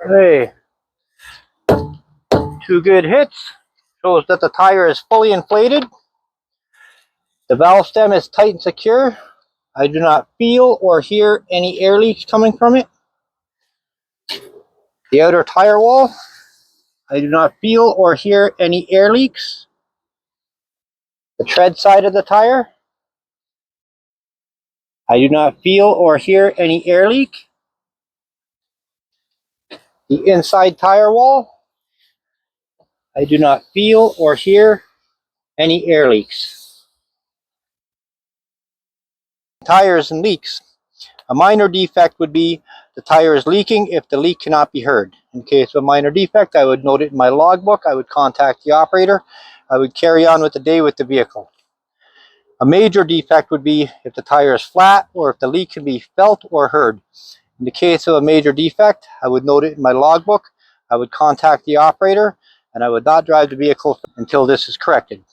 Hey, 2 good hits. Shows that the tire is fully inflated. The valve stem is tight and secure. I do not feel or hear any air leaks coming from it. The outer tire wall, I do not feel or hear any air leaks. The tread side of the tire, I do not feel or hear any air leak. The inside tire wall, I do not feel or hear any air leaks. Tires and leaks. A minor defect would be the tire is leaking if the leak cannot be heard. In case of a minor defect, I would note it in my logbook. I would contact the operator. I would carry on with the day with the vehicle. A major defect would be if the tire is flat or if the leak can be felt or heard. In the case of a major defect, I would note it in my logbook. I would contact the operator, and I would not drive the vehicle until this is corrected.